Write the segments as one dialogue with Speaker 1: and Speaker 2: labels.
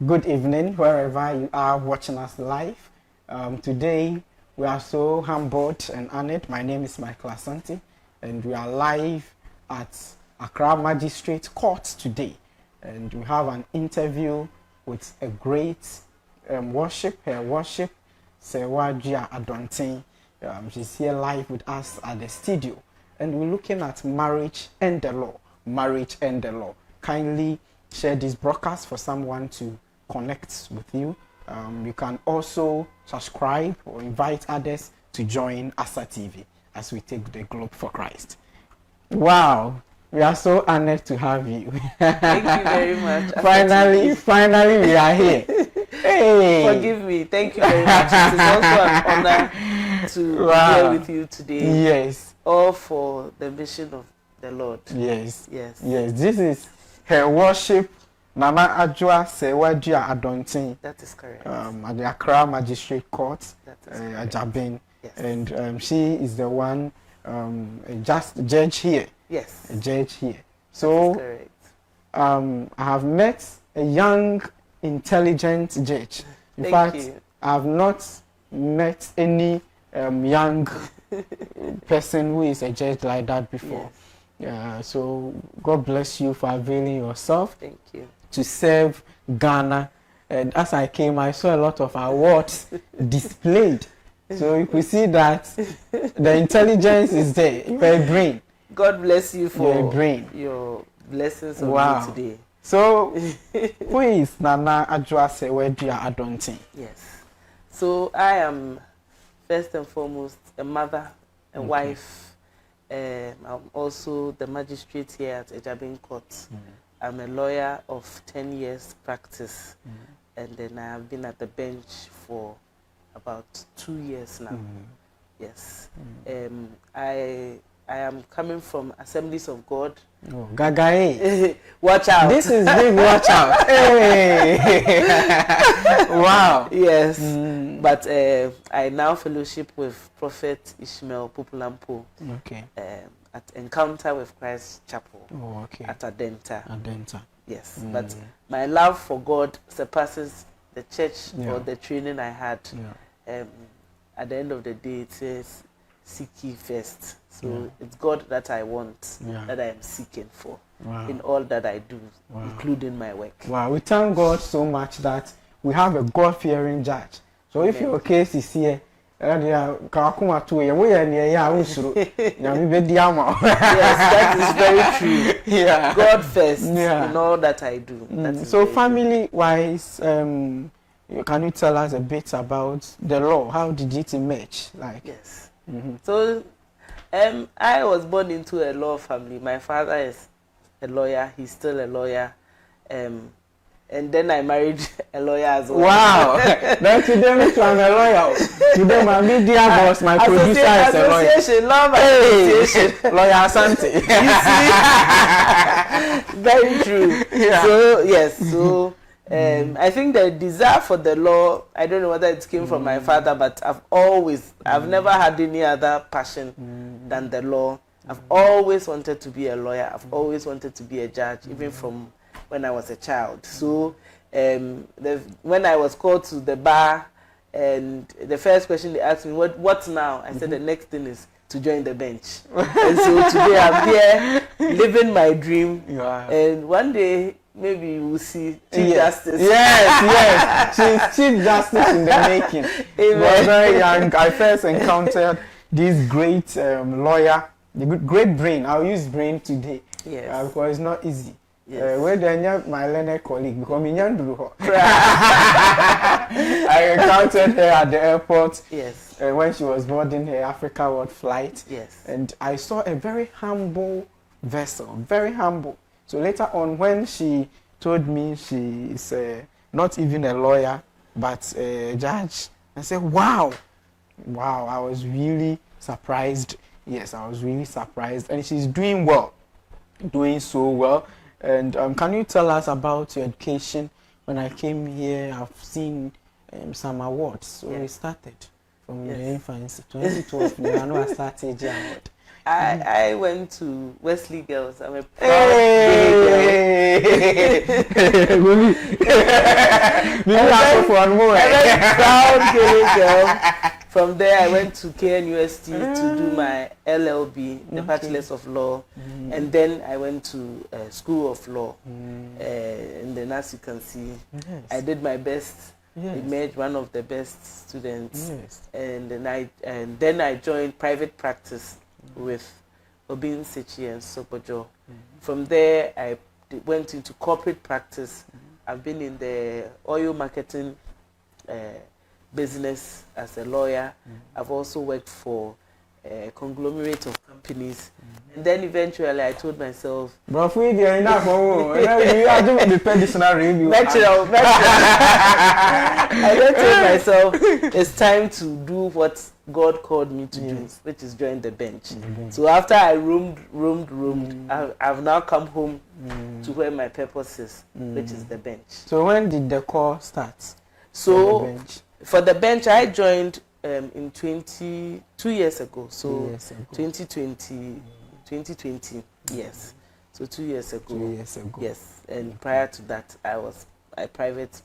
Speaker 1: Good evening, wherever you are watching us live. Today, we are so humbled and honored. My name is Michael Asante, and we are live at Accra Magistrate Court today. And we have an interview with a great her worship, Serwaa Adonteng. She's here live with us at the studio. And we're looking at marriage and the law. Marriage and the law. Kindly share this broadcast for someone to connect with you. You can also subscribe or invite others to join Asa TV as we take the globe for Christ. Wow, we are so honored to have you.
Speaker 2: Thank you very much.
Speaker 1: Finally, we are here. Hey.
Speaker 2: Forgive me. Thank you very much. It is also an honor to be here with you today.
Speaker 1: Yes.
Speaker 2: All for the mission of the Lord.
Speaker 1: Yes.
Speaker 2: Yes.
Speaker 1: Yes. This is her worship. Nana Adwoa Serwaa Adonteng.
Speaker 2: That is correct.
Speaker 1: At the Accra Magistrate Court, Ajabin.
Speaker 2: Yes.
Speaker 1: And she is the one, just judge here.
Speaker 2: Yes.
Speaker 1: A judge here. So,
Speaker 2: correct.
Speaker 1: I have met a young, intelligent judge. In fact, I have not met any young person who is a judge like that before.
Speaker 2: Yes.
Speaker 1: So God bless you for availing yourself.
Speaker 2: Thank you.
Speaker 1: To serve Ghana. And as I came, I saw a lot of awards displayed. So you could see that the intelligence is there. You are a brain.
Speaker 2: God bless you for
Speaker 1: your brain.
Speaker 2: Your blessings on me today.
Speaker 1: So, who is Nana Adwoa Serwaa Adonteng?
Speaker 2: Yes. So I am first and foremost a mother, a wife. I'm also the magistrate here at Ejabin Court. I'm a lawyer of 10 years practice, and then I have been at the bench for about 2 years now. Yes. I am coming from Assemblies of God.
Speaker 1: Oh, Gaga.
Speaker 2: Watch out.
Speaker 1: This is big, watch out. Hey. Wow.
Speaker 2: Yes. But I now fellowship with Prophet Ishmael Pupulampo.
Speaker 1: Okay.
Speaker 2: At Encounter with Christ Chapel.
Speaker 1: Oh, okay.
Speaker 2: At Adenta.
Speaker 1: Adenta.
Speaker 2: Yes. But my love for God surpasses the church or the training I had. At the end of the day, it says, seek ye first. So it's God that I want, that I am seeking for in all that I do, including my work.
Speaker 1: Wow, we thank God so much that we have a God-fearing judge. So if your case is here, yes,
Speaker 2: that is very true.
Speaker 1: Yeah.
Speaker 2: God first in all that I do.
Speaker 1: So family-wise, can you tell us a bit about the law? How did it emerge?
Speaker 2: Yes. So I was born into a law family. My father is a lawyer. He's still a lawyer. And then I married a lawyer as well.
Speaker 1: Wow. Then today I'm a lawyer. Today my media boss, my producer is a lawyer.
Speaker 2: Association, love association.
Speaker 1: Lawyer Asante.
Speaker 2: You see? Very true. Yeah. So, yes. So, I think the desire for the law, I don't know whether it came from my father, but I've never had any other passion than the law. I've always wanted to be a lawyer. I've always wanted to be a judge, even from when I was a child. So when I was called to the bar, and the first question they asked me, what now? I said the next thing is to join the bench. And so today I'm here living my dream. And one day maybe we'll see Chief Justice.
Speaker 1: Yes. She's Chief Justice in the making. Amen. Very young. I first encountered this great lawyer, the great brain. I'll use brain today.
Speaker 2: Yes.
Speaker 1: Because it's not easy.
Speaker 2: Yes.
Speaker 1: Where then my learned colleague because I encountered her at the airport.
Speaker 2: Yes.
Speaker 1: When she was boarding her Africa World flight.
Speaker 2: Yes.
Speaker 1: And I saw a very humble vessel, very humble. So later on, when she told me she is not even a lawyer but a judge, I said, "Wow, wow!" I was really surprised. Yes, I was really surprised, and she's doing well, doing so well. And can you tell us about your education? When I came here, I've seen some awards. So we started from the infancy. 2012, I know I started the award.
Speaker 2: I went to Wesley Girls. I'm a proud girl. Proud girl. From there, I went to KNUST to do my LLB, the Bachelor's of Law, and then I went to School of Law. And then, as you can see, I did my best. I made one of the best students, and then I joined private practice with Obin Sechi and Sopojo. From there, I went into corporate practice. I've been in the oil marketing business as a lawyer. I've also worked for a conglomerate of companies. And then eventually I told myself,
Speaker 1: I
Speaker 2: then told myself, it's time to do what God called me to do, which is join the bench. So after I roamed, I've now come home to where my purpose is, which is the bench.
Speaker 1: So when did the call start?
Speaker 2: So for the bench, I joined in 2 years ago. So 2020, yes. So 2 years ago.
Speaker 1: 2 years ago.
Speaker 2: Yes. And prior to that, I was a private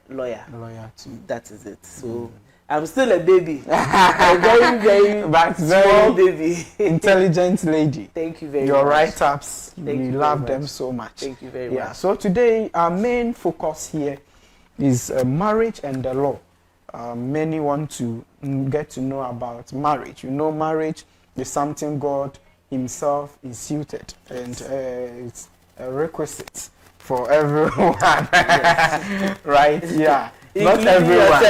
Speaker 2: lawyer.
Speaker 1: Lawyer too.
Speaker 2: That is it. So I'm still a baby. A very small baby.
Speaker 1: Intelligent lady.
Speaker 2: Thank you very much.
Speaker 1: Your write-ups, we love them
Speaker 2: much.
Speaker 1: so much.
Speaker 2: Thank you very much.
Speaker 1: So today, our main focus here is marriage and the law. Many want to get to know about marriage. You know, marriage is something God Himself instituted, and it's a requisite for everyone. Right? Yeah. Not everyone.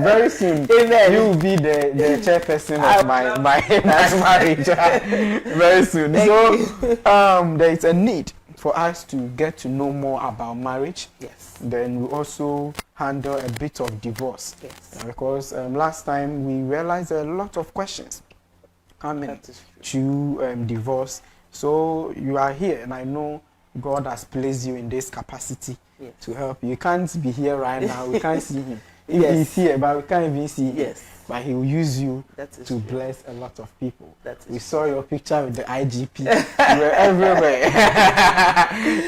Speaker 1: Very soon.
Speaker 2: Amen.
Speaker 1: You will be the chairperson of my marriage. Very soon. There is a need for us to get to know more about marriage.
Speaker 2: Yes.
Speaker 1: Then we also handle a bit of divorce.
Speaker 2: Yes.
Speaker 1: Because last time we realized a lot of questions coming to divorce. So you are here, and I know God has placed you in this capacity to help you. You can't be here right now. We can't see Him. He's here, but we can't even see Him.
Speaker 2: Yes.
Speaker 1: But He will use you to bless a lot of people. We saw your picture with the IGP. You were everywhere.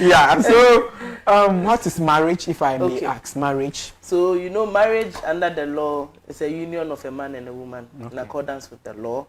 Speaker 1: Yeah. So, what is marriage, if I may ask? Marriage.
Speaker 2: So, you know, marriage under the law is a union of a man and a woman in accordance with the law.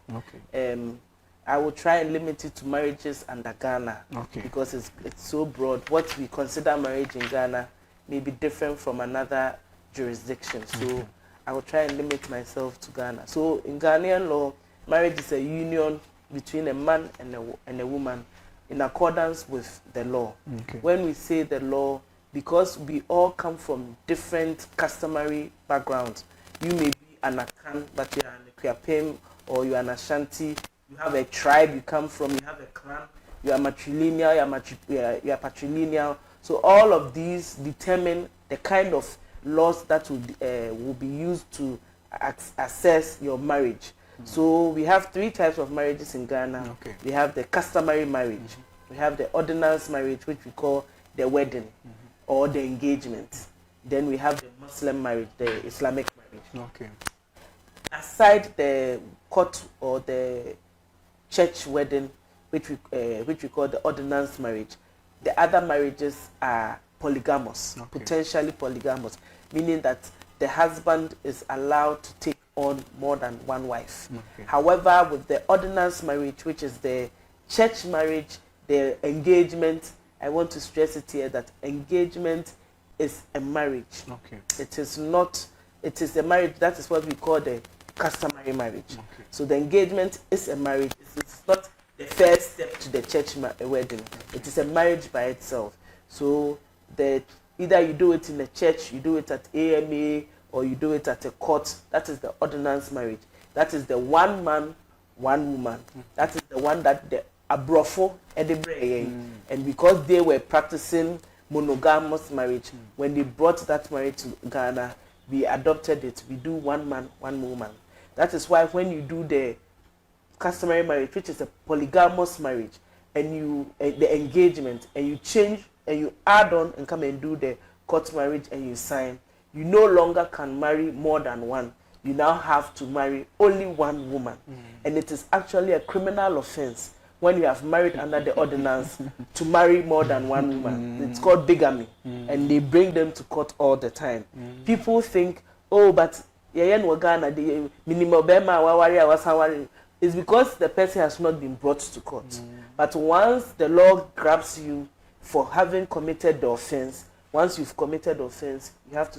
Speaker 2: I will try and limit it to marriages under Ghana because it's so broad. What we consider marriage in Ghana may be different from another jurisdiction. So I will try and limit myself to Ghana. So in Ghanaian law, marriage is a union between a man and a woman in accordance with the law. When we say the law, because we all come from different customary backgrounds. You may be an Akan, but you are an Equiapem, or you are an Ashanti. You have a tribe you come from, you have a clan, you are matrilineal, you are patrilineal. So all of these determine the kind of laws that will be used to assess your marriage. So we have 3 types of marriages in Ghana. We have the customary marriage, we have the ordinance marriage, which we call the wedding or the engagement. Then we have the Muslim marriage, the Islamic marriage. Aside the court or the church wedding, which we call the ordinance marriage, the other marriages are polygamous, potentially polygamous, meaning that the husband is allowed to take on more than one wife. However, with the ordinance marriage, which is the church marriage, the engagement, I want to stress it here that engagement is a marriage. It is not, it is a marriage, that is what we call the customary marriage. So the engagement is a marriage. It's not the first step to the church wedding. It is a marriage by itself. So either you do it in the church, you do it at AMA, or you do it at a court. That is the ordinance marriage. That is the one man, one woman. That is the one that the Abrofo and because they were practicing monogamous marriage, when they brought that marriage to Ghana, we adopted it. We do one man, one woman. That is why when you do the customary marriage, which is a polygamous marriage, and the engagement, and you change and you add on and come and do the court marriage and you sign, you no longer can marry more than one. You now have to marry only one woman. And it is actually a criminal offense when you have married under the ordinance to marry more than one woman. It's called bigamy, and they bring them to court all the time. People think, oh, but it's because the person has not been brought to court. But once the law grabs you for having committed the offense, once you've committed the offense, you have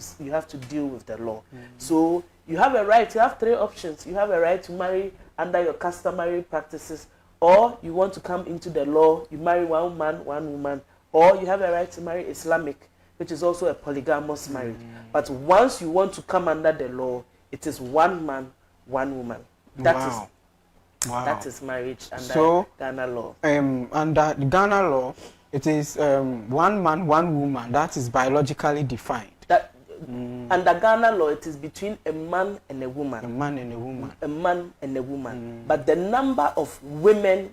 Speaker 2: to deal with the law. So you have a right. You have 3 options. You have a right to marry under your customary practices, or you want to come into the law, you marry one man, one woman, or you have a right to marry Islamic, which is also a polygamous marriage. But once you want to come under the law, it is one man, one woman. That is marriage under Ghana law.
Speaker 1: Under Ghana law, it is one man, one woman. That is biologically defined.
Speaker 2: Under Ghana law, it is between a man and a woman.
Speaker 1: A man and a woman.
Speaker 2: A man and a woman. But the number of women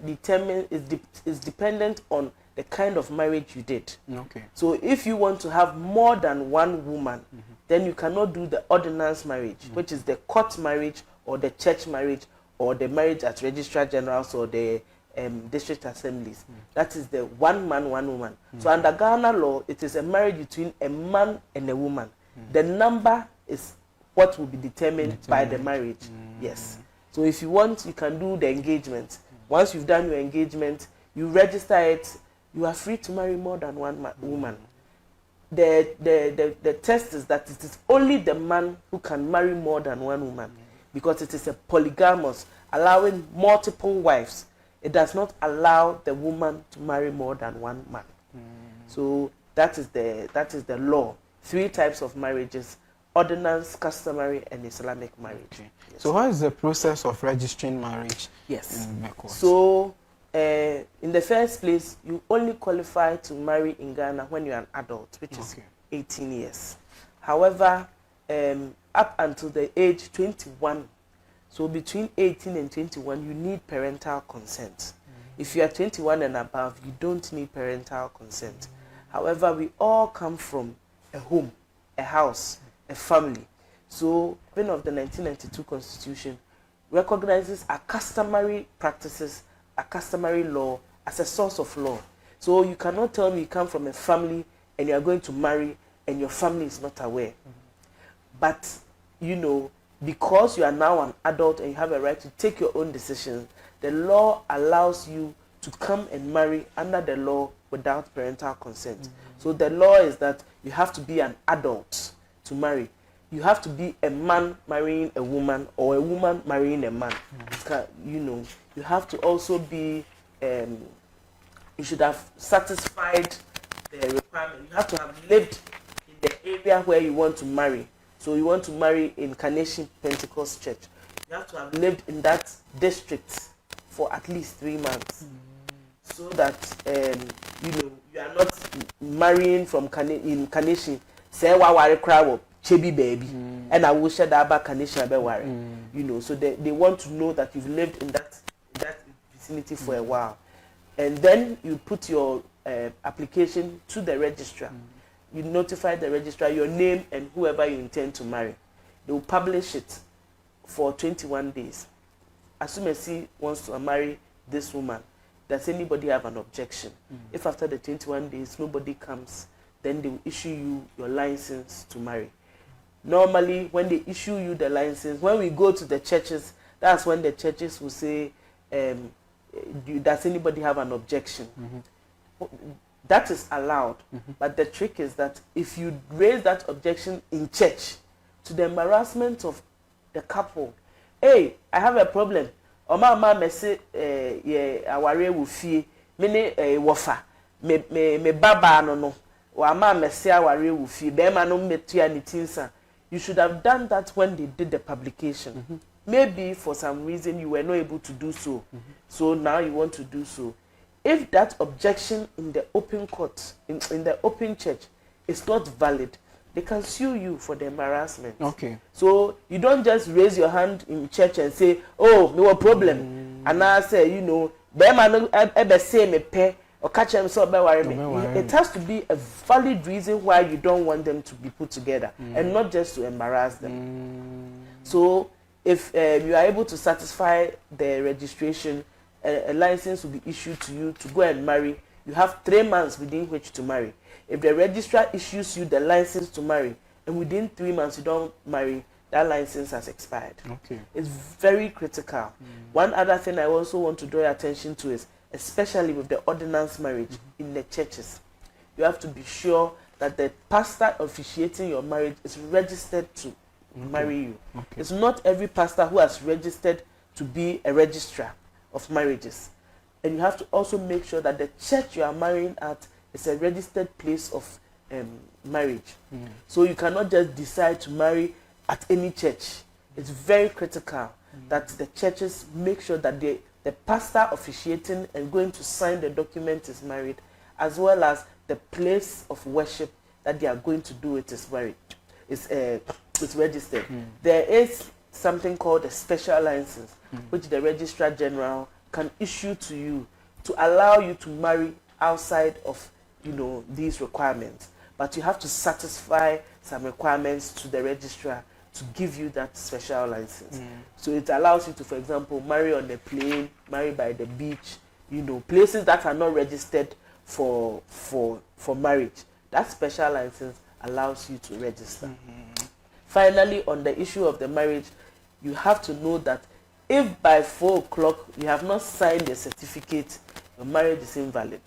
Speaker 2: is dependent on the kind of marriage you did.
Speaker 1: Okay.
Speaker 2: So if you want to have more than one woman, then you cannot do the ordinance marriage, which is the court marriage or the church marriage or the marriage at registrar generals or the district assemblies. That is the one man, one woman. So under Ghana law, it is a marriage between a man and a woman. The number is what will be determined by the marriage. Yes. So if you want, you can do the engagement. Once you've done your engagement, you register it, you are free to marry more than one woman. The test is that it is only the man who can marry more than one woman, because it is a polygamous, allowing multiple wives. It does not allow the woman to marry more than one man. So that is the law. 3 types of marriages: ordinance, customary, and Islamic marriage.
Speaker 1: Okay. Yes. So what is the process of registering marriage?
Speaker 2: Yes.
Speaker 1: In the court?
Speaker 2: So in the first place, you only qualify to marry in Ghana when you are an adult, which is 18 years. However, up until the age 21, so between 18 and 21, you need parental consent. If you are 21 and above, you don't need parental consent. However, we all come from a home, a house, a family. So, even of the 1992 Constitution recognizes our customary practices, a customary law as a source of law. So you cannot tell me you come from a family and you are going to marry and your family is not aware. But, you know, because you are now an adult and you have a right to take your own decisions, the law allows you to come and marry under the law without parental consent. So the law is that you have to be an adult to marry. You have to be a man marrying a woman or a woman marrying a man. You know, you have to also be, you should have satisfied the requirement. You have to have lived in the area where you want to marry. So you want to marry in Carnation Pentecost Church. You have to have lived in that district for at least 3 months. So that, you know, you are not marrying from in Carnation. Serwaa ware crowd. Chebi baby, and I will share that back Carnation Abeware. You know, so they want to know that you've lived in that vicinity for a while, and then you put your application to the registrar. You notify the registrar your name and whoever you intend to marry. They will publish it for 21 days. As soon as he wants to marry this woman, does anybody have an objection? If after the 21 days nobody comes, then they will issue you your license to marry. Normally, when they issue you the license, when we go to the churches, that's when the churches will say, does anybody have an objection? That is allowed. But the trick is that if you raise that objection in church, to the embarrassment of the couple, hey, I have a problem. Oma me say, aware will fee, mene wafa, me baba no. Wama me say aware will fee, be ma no me tuya ni tinsa. You should have done that when they did the publication. Maybe for some reason you were not able to do so. So now you want to do so. If that objection in the open court, in the open church, is not valid, they can sue you for the embarrassment. Okay. So you don't just raise your hand in church and say, oh, no problem. And I say, you know, it has to be a valid reason why you don't want them to be put together and not just to embarrass them. So if you are able to satisfy the registration, a license will be issued to you to go and marry, you have 3 months within which to marry. If the registrar issues you the license to marry and within 3 months you don't marry, that license has expired.
Speaker 1: Okay.
Speaker 2: It's very critical. One other thing I also want to draw your attention to is, especially with the ordinance marriage in the churches, you have to be sure that the pastor officiating your marriage is registered to marry you. Okay. It's not every pastor who has registered to be a registrar of marriages. And you have to also make sure that the church you are marrying at is a registered place of marriage. So you cannot just decide to marry at any church. It's very critical that the churches make sure that the pastor officiating and going to sign the document is married, as well as the place of worship that they are going to do it is married. It's registered. There is something called a special license, which the Registrar General can issue to you to allow you to marry outside of these requirements. But you have to satisfy some requirements to the registrar to give you that special license. So it allows you to, for example, marry on the plane, marry by the beach, places that are not registered for marriage. That special license allows you to register. Finally, on the issue of the marriage, you have to know that if by 4 o'clock you have not signed the certificate, your marriage is invalid.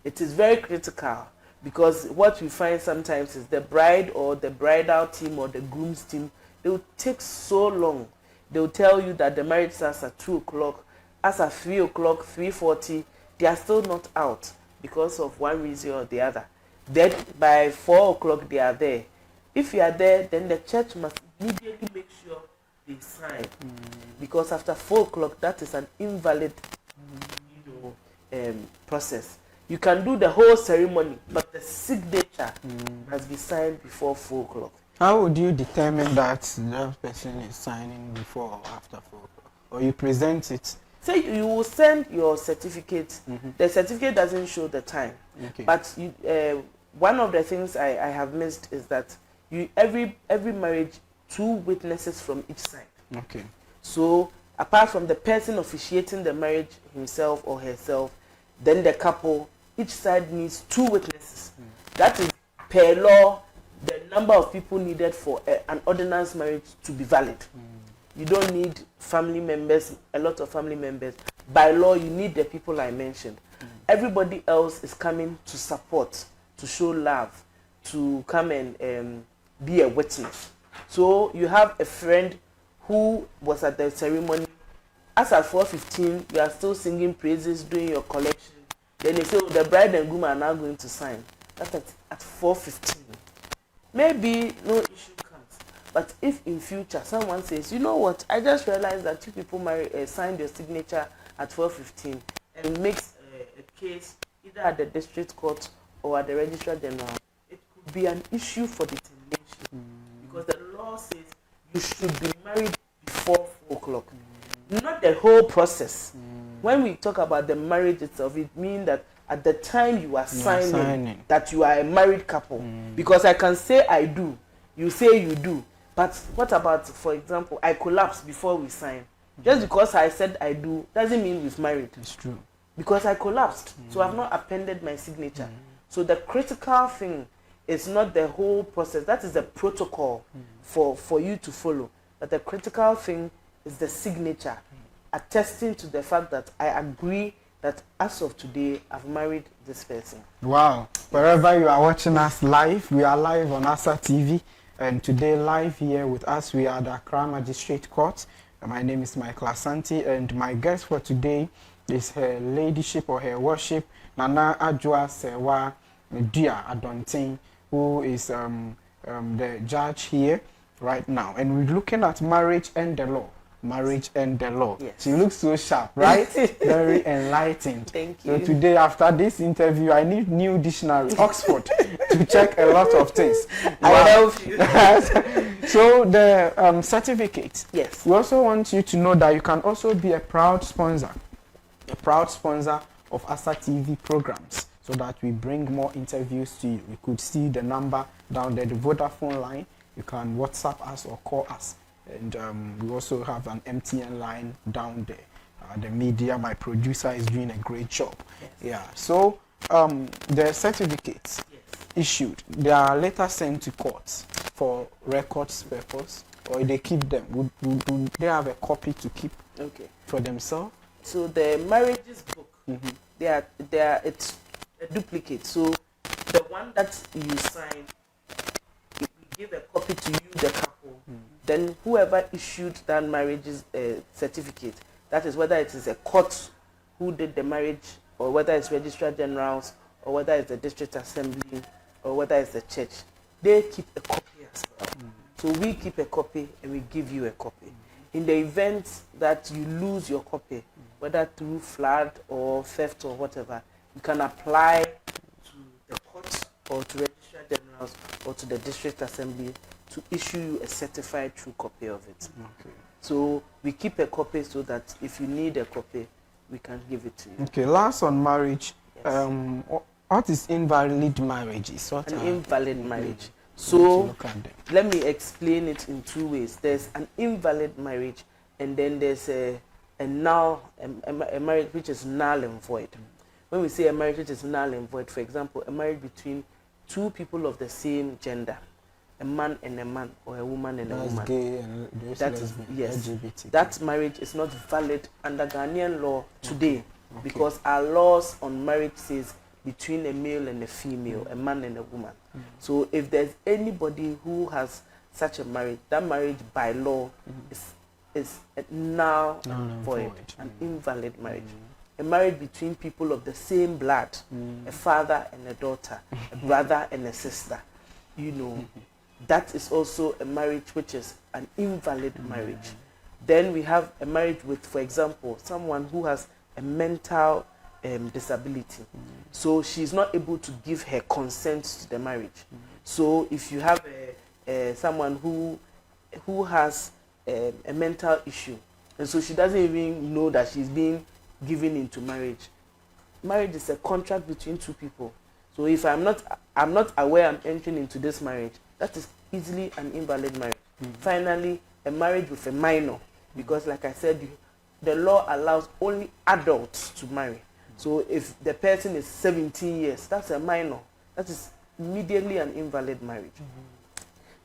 Speaker 2: It is very critical, because what we find sometimes is the bride or the bridal team or the groom's team, they will take so long. They will tell you that the marriage starts at 2 o'clock. As at 3 o'clock, 3:40, they are still not out because of one reason or the other. Then by 4 o'clock, they are there. If you are there, then the church must immediately make sure they sign. Because after 4 o'clock, that is an invalid process. You can do the whole ceremony, but the signature must be signed before 4 o'clock.
Speaker 1: How would you determine that the person is signing before or after 4 o'clock? Or you present it?
Speaker 2: Say you will send your certificate. The certificate doesn't show the time. Okay. But one of the things I have missed is that every marriage, 2 witnesses from each side.
Speaker 1: Okay.
Speaker 2: So apart from the person officiating the marriage himself or herself, then the couple, each side needs 2 witnesses. That is per law the number of people needed for an ordinance marriage to be valid. You don't need family members, a lot of family members. By law, you need the people I mentioned. Everybody else is coming to support, to show love, to come and be a witness. So you have a friend who was at the ceremony. As at 4:15, you are still singing praises, doing your collection. Then they say, the bride and groom are now going to sign. That's at 4:15. Maybe no issue comes. But if in future someone says, you know what, I just realized that 2 people signed your signature at 4:15 and makes a case either at the district court or at the Registrar General, it could be an issue for determination. Because the law says you should be married before 4 o'clock. Not the whole process. When we talk about the marriage itself, it means that at the time you are signing, that you are a married couple. Because I can say I do, you say you do. But what about, for example, I collapse before we sign? Just because I said I do doesn't mean we've married.
Speaker 1: It's true.
Speaker 2: Because I collapsed, so I've not appended my signature. So the critical thing is not the whole process. That is the protocol for you to follow. But the critical thing is the signature, attesting to the fact that I agree that as of today, I've married this person.
Speaker 1: Wow. Wherever you are watching us live, we are live on ASA TV. And today, live here with us, we are at the Accra Magistrate Court. My name is Michael Asante, and my guest for today is Her Ladyship or Her Worship, Nana Adwoa Serwaa Duah Adonteng, who is the judge here right now. And we're looking at marriage and the law. Marriage and the law.
Speaker 2: Yes.
Speaker 1: She looks so sharp, right? Very enlightened.
Speaker 2: Thank you.
Speaker 1: So today, after this interview, I need new dictionary, Oxford, to check a lot of things.
Speaker 2: I'll help you.
Speaker 1: So the certificate.
Speaker 2: Yes.
Speaker 1: We also want you to know that you can also be a proud sponsor of ASA TV programs, so that we bring more interviews to you. We could see the number down there, the Vodafone line. You can WhatsApp us or call us. And we also have an MTN line down there. the media. My producer is doing a great job. Yes. Yeah. So the certificates issued, they are later sent to courts for records purpose, or they keep them. Would they have a copy to keep for themselves?
Speaker 2: So the marriages book, they are it's a duplicate. So the one that you sign, if we give a copy to you, the couple, then whoever issued that marriage's certificate, that is whether it is a court who did the marriage, or whether it's registrar generals, or whether it's the district assembly, or whether it's the church, they keep a copy as well. So we keep a copy and we give you a copy. In the event that you lose your copy, whether through flood or theft or whatever, you can apply to the court or to registrar generals or to the district assembly to issue you a certified true copy of it. Okay. So we keep a copy so that if you need a copy, we can give it to you.
Speaker 1: Okay, last on marriage. Yes. What is invalid marriage?
Speaker 2: An invalid marriage. So let me explain it in two ways. There's an invalid marriage, and then there's a marriage which is null and void. When we say a marriage which is null and void, for example, a marriage between two people of the same gender, a man and a man, or a woman and a woman.
Speaker 1: Gay and
Speaker 2: that is LGBT. That marriage is not valid under Ghanaian law today, because our laws on marriage says between a male and a female, a man and a woman. So if there's anybody who has such a marriage, that marriage by law is null and void, an invalid marriage. A marriage between people of the same blood, a father and a daughter, a brother and a sister, that is also a marriage which is an invalid marriage. Then we have a marriage with, for example, someone who has a mental disability. So she's not able to give her consent to the marriage. So if you have someone who has a mental issue, and so she doesn't even know that she's being given into marriage. Marriage is a contract between two people. So if I'm not aware I'm entering into this marriage, that is easily an invalid marriage. Finally, a marriage with a minor, because like I said, the law allows only adults to marry. So if the person is 17 years, that's a minor. That is immediately an invalid marriage.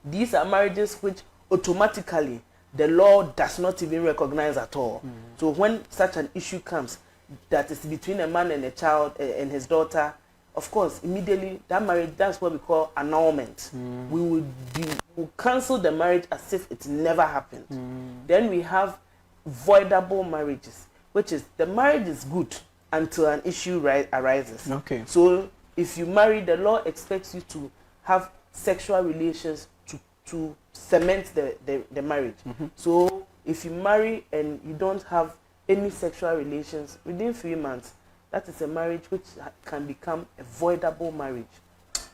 Speaker 2: These are marriages which automatically the law does not even recognize at all. So when such an issue comes, that is between a man and a child and his daughter, of course, immediately that marriage, that's what we call annulment. We will cancel the marriage as if it never happened. Then we have voidable marriages, which is the marriage is good until an issue arises. Okay. So if you marry, the law expects you to have sexual relations to cement the marriage. So if you marry and you don't have any sexual relations within 3 months, that is a marriage which can become a voidable marriage.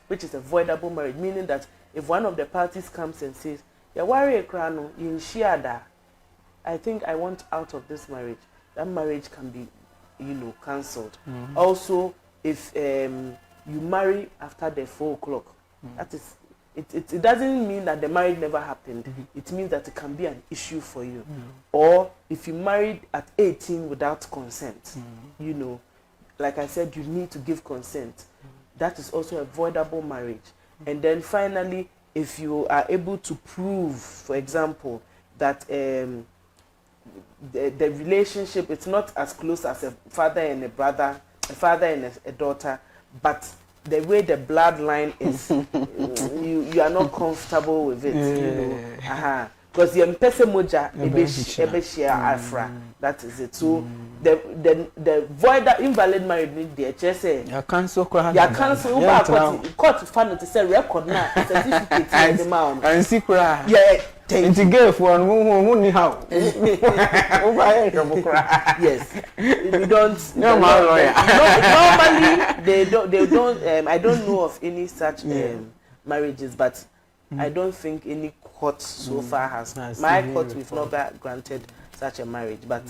Speaker 2: Which is a voidable marriage, meaning that if one of the parties comes and says, "Yeah, worry krano in shiada, I think I want out of this marriage," that marriage can be, cancelled. Also, if you marry after the 4 o'clock, that is, it doesn't mean that the marriage never happened. It means that it can be an issue for you. Or if you married at 18 without consent, like I said, you need to give consent. That is also a voidable marriage. And then finally, if you are able to prove, for example, that the relationship is not as close as a father and a brother, a father and a daughter, but the way the bloodline is, you are not comfortable with it, because the mpese moja ebeshia afra, that is it. So the void, invalid marriage need the HSA.
Speaker 1: Ya cancel
Speaker 2: court fan to say record na certificate in the mount.
Speaker 1: And secret.
Speaker 2: Yeah.
Speaker 1: It's a gift for one how.
Speaker 2: Yes. You don't.
Speaker 1: No, my lawyer.
Speaker 2: Normally, they don't. I don't know of any such marriages, but I don't think any court so far has. My court, we've never granted such a marriage, but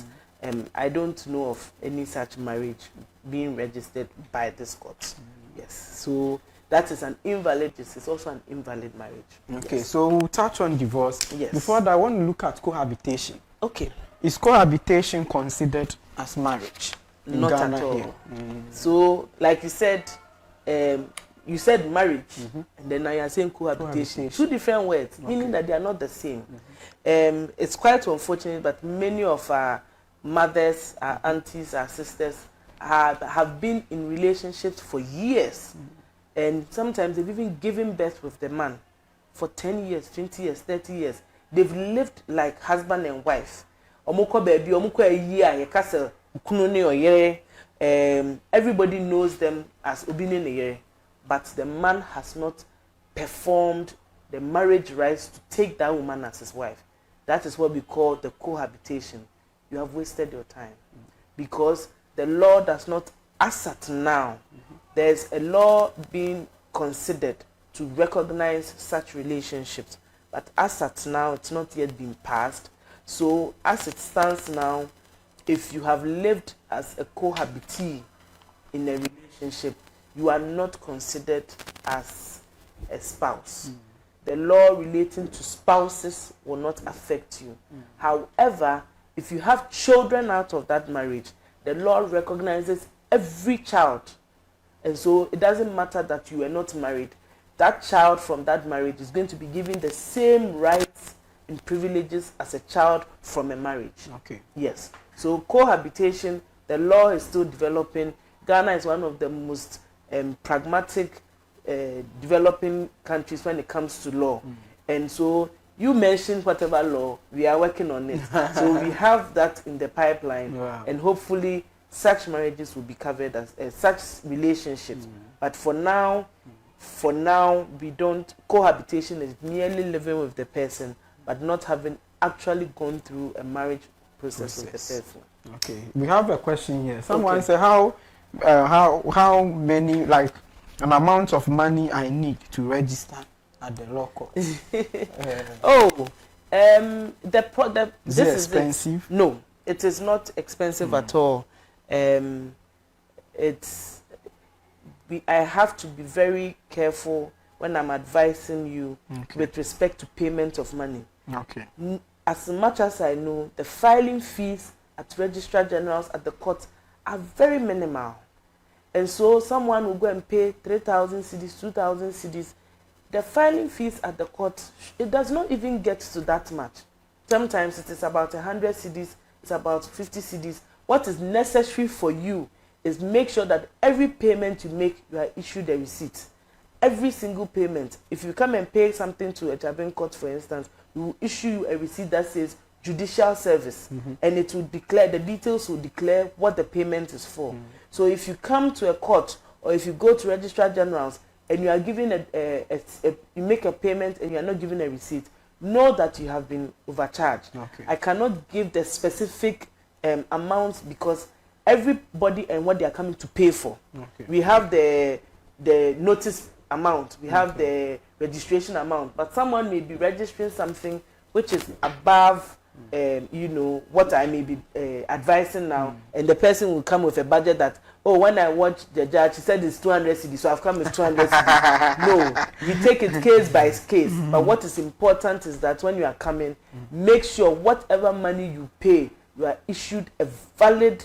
Speaker 2: I don't know of any such marriage being registered by this court. Yes. So that is an invalid. This is also an invalid marriage.
Speaker 1: Okay, so we'll touch on divorce.
Speaker 2: Yes.
Speaker 1: Before that, I want to look at cohabitation.
Speaker 2: Okay.
Speaker 1: Is cohabitation considered as marriage.
Speaker 2: Not at all. So, like you said marriage, and then now you are saying cohabitation. Two different words, meaning that they are not the same. It's quite unfortunate, but many of our mothers, our aunties, our sisters have been in relationships for years, and sometimes they've even given birth with the man for 10 years, 20 years, 30 years. They've lived like husband and wife. Everybody knows them as Obine Neyere, but the man has not performed the marriage rites to take that woman as his wife. That is what we call the cohabitation. You have wasted your time, because the law does not, as at now, there's a law being considered to recognize such relationships, but as at now, it's not yet been passed. So as it stands now, if you have lived as a cohabitee in a relationship, you are not considered as a spouse. The law relating to spouses will not affect you. However, if you have children out of that marriage, the law recognizes every child. And so it doesn't matter that you are not married. That child from that marriage is going to be given the same rights and privileges as a child from a marriage.
Speaker 1: Okay.
Speaker 2: Yes. So cohabitation, the law is still developing. Ghana is one of the most pragmatic developing countries when it comes to law. And so you mentioned whatever law, we are working on it. So we have that in the pipeline. Wow. And hopefully such marriages will be covered as such relationships. But for now, we don't, cohabitation is merely living with the person, but not having actually gone through a marriage process with the person.
Speaker 1: Okay, we have a question here. Someone said how many, like, an amount of money I need to register at the law court.
Speaker 2: This
Speaker 1: is it expensive?
Speaker 2: No, it is not expensive at all. I have to be very careful when I'm advising you with respect to payment of money.
Speaker 1: Okay.
Speaker 2: As much as I know, the filing fees at registrar generals at the court are very minimal. And so someone will go and pay 3,000 cedis, 2,000 cedis. The filing fees at the court, it does not even get to that much. Sometimes it is about 100 cedis, it's about 50 cedis. What is necessary for you is make sure that every payment you make, you are issued a receipt. Every single payment. If you come and pay something to a Jabin court, for instance, we will issue you a receipt that says judicial service, and it will declare, the details will declare what the payment is for. So if you come to a court or if you go to registrar generals and you are given you make a payment and you are not given a receipt, know that you have been overcharged.
Speaker 1: Okay.
Speaker 2: I cannot give the specific amounts because everybody and what they are coming to pay for.
Speaker 1: Okay.
Speaker 2: We have the notice amount, we have the registration amount, but someone may be registering something which is above what I may be advising now, and the person will come with a budget that, when I watched the judge, he said it's 200 cedis, so I've come with 200 cedis. No, we take it case by case. But what is important is that when you are coming, make sure whatever money you pay, you are issued a valid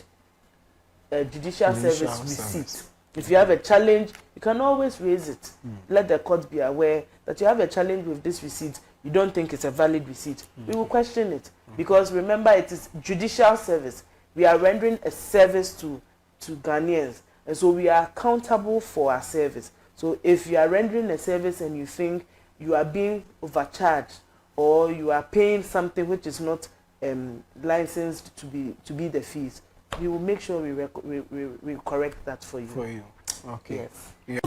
Speaker 2: judicial service receipt. If you have a challenge, you can always raise it. Let the court be aware that you have a challenge with this receipt. You don't think it's a valid receipt. We will question it. Because remember, it is judicial service. We are rendering a service to Ghanaians. And so we are accountable for our service. So if you are rendering a service and you think you are being overcharged or you are paying something which is not licensed to be the fees, we will make sure we correct that for you.
Speaker 1: For you. Okay.
Speaker 2: Yes.
Speaker 3: Yeah.